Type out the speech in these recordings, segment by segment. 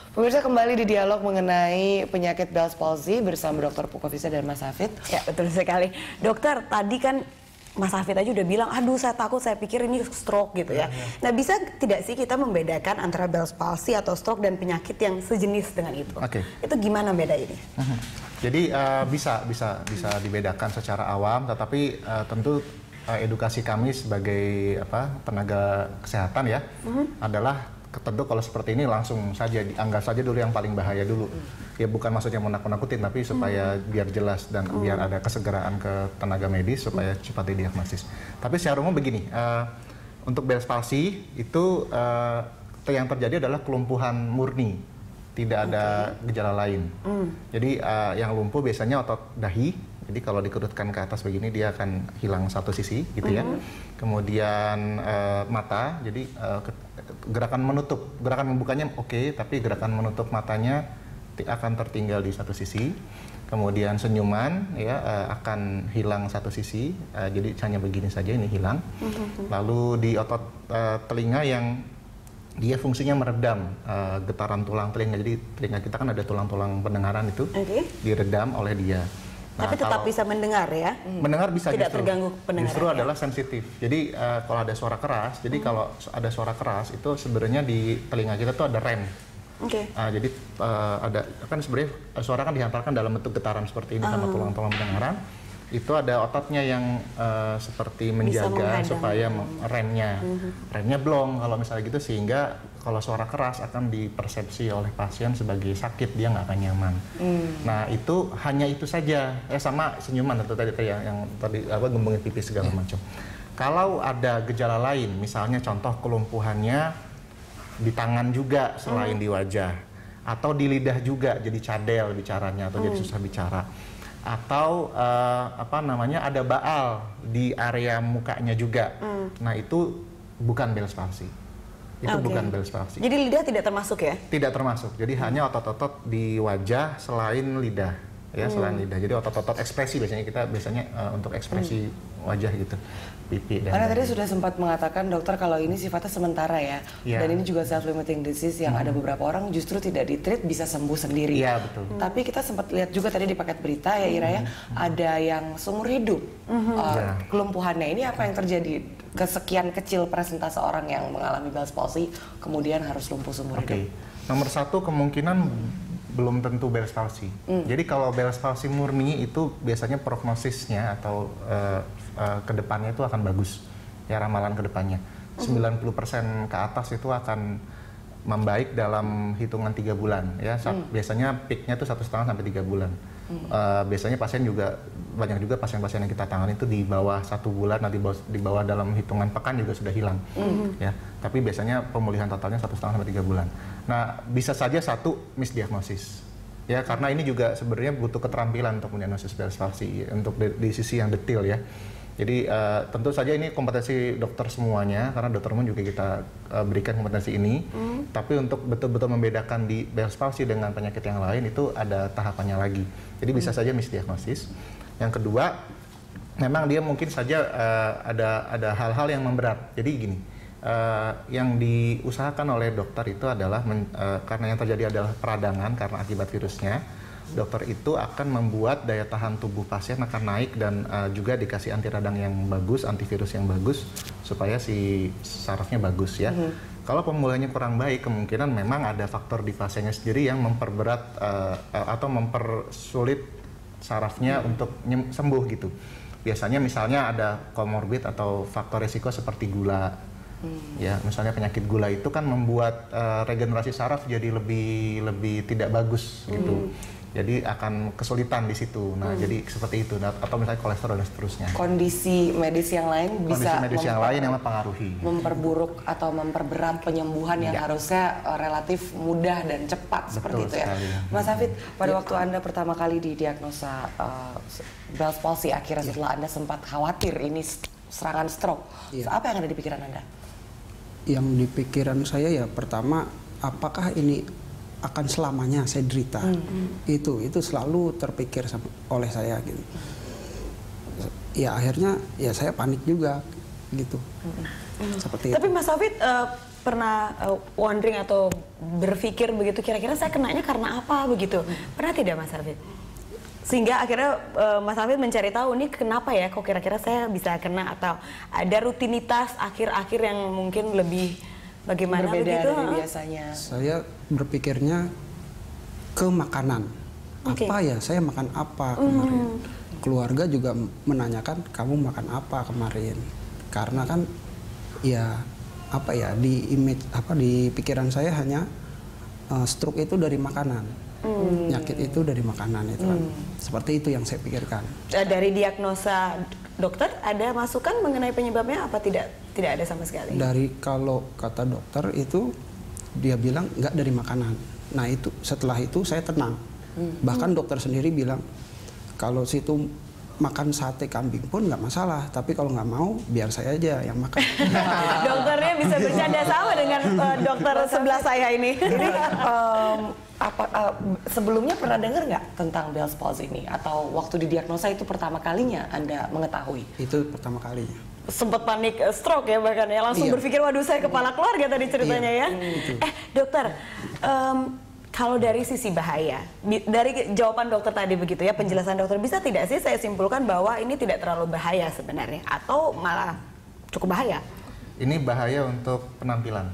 Pemirsa, kembali di dialog mengenai penyakit Bell's palsy bersama Dr. Pukovisa dan Mas Hafid. Ya, betul sekali. Dokter, tadi kan Mas Hafid aja udah bilang, aduh saya takut, saya pikir ini stroke gitu ya. Nah, bisa tidak sih kita membedakan antara Bell's palsy atau stroke dan penyakit yang sejenis dengan itu? Itu gimana beda ini? Jadi bisa dibedakan secara awam, tetapi tentu edukasi kami sebagai tenaga kesehatan ya adalah tentu kalau seperti ini langsung saja dianggap saja dulu yang paling bahaya dulu. Ya bukan maksudnya menakut-nakutin, tapi supaya biar jelas dan biar ada kesegeraan ke tenaga medis supaya cepat didiagnosis. Tapi secara umum begini, untuk Bell's palsy itu yang terjadi adalah kelumpuhan murni, tidak ada gejala lain. Jadi yang lumpuh biasanya otot dahi. Jadi kalau dikerutkan ke atas begini dia akan hilang satu sisi gitu ya. Kemudian mata, jadi gerakan membukanya oke, tapi gerakan menutup matanya akan tertinggal di satu sisi. Kemudian senyuman ya akan hilang satu sisi, jadi hanya begini saja ini hilang. Lalu di otot telinga yang dia fungsinya meredam getaran tulang telinga. Jadi telinga kita kan ada tulang-tulang pendengaran itu diredam oleh dia. Nah, tapi tetap bisa mendengar ya? Mendengar bisa, tidak justru terganggu pendengaran. Justru adalah sensitif. Jadi kalau ada suara keras, jadi kalau ada suara keras itu sebenarnya di telinga kita tuh ada rem. Jadi ada kan sebenarnya suara kan dihantarkan dalam bentuk getaran seperti ini sama tulang-tulang pendengaran. Itu ada ototnya yang seperti menjaga supaya remnya blong kalau misalnya gitu, sehingga kalau suara keras akan dipersepsi oleh pasien sebagai sakit, dia nggak akan nyaman. Nah itu hanya itu saja, sama senyuman itu tadi yang tadi gembungin pipi segala macam. Kalau ada gejala lain, misalnya contoh kelumpuhannya di tangan juga selain di wajah, atau di lidah juga jadi cadel bicaranya atau jadi susah bicara, atau ada baal di area mukanya juga. Nah itu bukan Bell's palsy. Itu bukan Bell's palsy. Jadi lidah tidak termasuk ya? Tidak termasuk. Jadi hanya otot-otot di wajah selain lidah, ya selain lidah. Jadi otot-otot ekspresi biasanya untuk ekspresi wajah gitu, pipi dan. Karena tadi sudah sempat mengatakan dokter kalau ini sifatnya sementara ya, dan ini juga self-limiting disease yang ada beberapa orang justru tidak di-treat bisa sembuh sendiri. Iya betul. Tapi kita sempat lihat juga tadi di paket berita ya Ira ya, ada yang seumur hidup kelumpuhannya. Ini apa yang terjadi? Kesekian kecil persentase orang yang mengalami Bell's palsy kemudian harus lumpuh seumur hidup. Nomor satu kemungkinan belum tentu Bell's palsy. Jadi kalau Bell's palsy murni itu biasanya prognosisnya atau kedepannya itu akan bagus, ya ramalan kedepannya 90% ke atas itu akan membaik dalam hitungan 3 bulan ya. Biasanya peaknya itu 1,5 sampai 3 bulan. Biasanya pasien juga banyak juga pasien-pasien yang kita tangani itu di bawah 1 bulan, nanti di bawah dalam hitungan pekan juga sudah hilang ya. Tapi biasanya pemulihan totalnya 1,5 sampai 3 bulan. Nah bisa saja satu misdiagnosis ya, karena ini juga sebenarnya butuh keterampilan untuk mendiagnosis Bell's palsy untuk di sisi yang detail ya. Jadi tentu saja ini kompetensi dokter semuanya, karena dokter umum juga kita berikan kompetensi ini. Tapi untuk betul-betul membedakan di Bell's palsy dengan penyakit yang lain itu ada tahapannya lagi. Jadi bisa saja misdiagnosis. Yang kedua, memang dia mungkin saja ada hal-hal yang memberat. Jadi gini, yang diusahakan oleh dokter itu adalah karena yang terjadi adalah peradangan karena akibat virusnya. Dokter itu akan membuat daya tahan tubuh pasien akan naik dan juga dikasih anti radang yang bagus, antivirus yang bagus supaya si sarafnya bagus ya. Kalau pemulihannya kurang baik, kemungkinan memang ada faktor di pasiennya sendiri yang memperberat atau mempersulit sarafnya untuk sembuh gitu. Biasanya misalnya ada komorbid atau faktor risiko seperti gula. Ya, misalnya penyakit gula itu kan membuat regenerasi saraf jadi lebih tidak bagus gitu. Jadi akan kesulitan di situ. Nah, jadi seperti itu. Atau misalnya kolesterol dan seterusnya. Kondisi medis yang lain bisa yang mempengaruhi, memperburuk atau memperberat penyembuhan yang harusnya relatif mudah dan cepat. Betul, seperti itu ya. Mas Hafid, pada waktu Anda pertama kali didiagnosa Bell's palsy, akhirnya setelah Anda sempat khawatir ini serangan stroke, apa yang ada di pikiran Anda? Yang di pikiran saya ya pertama, apakah ini akan selamanya saya derita? Itu selalu terpikir oleh saya gitu. Ya akhirnya ya saya panik juga gitu. Seperti Tapi itu. Mas Hafid, pernah wondering atau berpikir begitu, kira-kira saya kenanya karena apa begitu? Pernah tidak Mas Hafid? Sehingga akhirnya Mas Hafid mencari tahu nih kenapa ya kok kira-kira saya bisa kena, atau ada rutinitas akhir-akhir yang mungkin lebih bagaimana berbeda begitu? dari biasanya. Saya berpikirnya ke makanan. Apa ya, saya makan apa kemarin? Keluarga juga menanyakan kamu makan apa kemarin. Karena kan ya apa ya, di image apa di pikiran saya hanya stroke itu dari makanan. Penyakit itu dari makanan itu kan. Seperti itu yang saya pikirkan. Dari diagnosa dokter ada masukan mengenai penyebabnya apa tidak ada sama sekali? Dari kalau kata dokter itu dia bilang nggak dari makanan. Nah itu setelah itu saya tenang. Bahkan dokter sendiri bilang kalau situ makan sate kambing pun nggak masalah, tapi kalau nggak mau biar saya aja yang makan. Dokternya bisa bercanda sama dengan dokter sebelah saya ini. Jadi sebelumnya pernah dengar nggak tentang Bell's palsy ini, atau waktu didiagnosa itu pertama kalinya Anda mengetahui? Itu pertama kalinya. Sempat panik stroke ya bahkan ya, langsung berpikir waduh saya kepala keluarga tadi ceritanya ya. Dokter, kalau dari sisi bahaya, dari jawaban dokter tadi begitu ya, penjelasan dokter, bisa tidak sih saya simpulkan bahwa ini tidak terlalu bahaya sebenarnya, atau malah cukup bahaya? Ini bahaya untuk penampilan.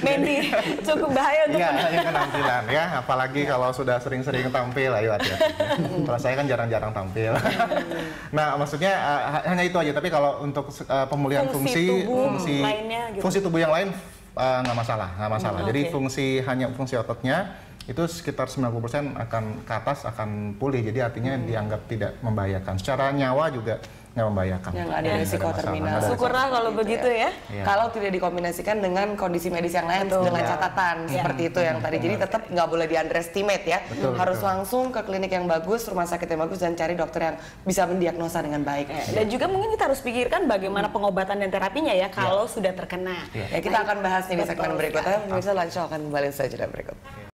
Mandy, cukup bahaya untuk penampilan ya, apalagi kalau sudah sering-sering tampil, ayo hati-hati. Kalau saya kan jarang-jarang tampil. Nah, maksudnya hanya itu aja. Tapi kalau untuk pemulihan fungsi tubuh yang lain nggak masalah. Jadi fungsi ototnya itu sekitar 90% akan ke atas akan pulih. Jadi artinya dianggap tidak membahayakan. Secara nyawa juga nggak membahayakan. Yang ada risiko terminal. Syukurlah kalau begitu ya. Kalau tidak dikombinasikan dengan kondisi medis yang lain dengan catatan seperti itu yang tadi. Jadi tetap nggak boleh di underestimate ya. Harus langsung ke klinik yang bagus, rumah sakit yang bagus, dan cari dokter yang bisa mendiagnosa dengan baik. Dan juga mungkin kita harus pikirkan bagaimana pengobatan dan terapinya ya kalau sudah terkena. Ya, kita akan bahasnya di segmen berikutnya. Pemirsa Lunch Show akan kembali saja berikut.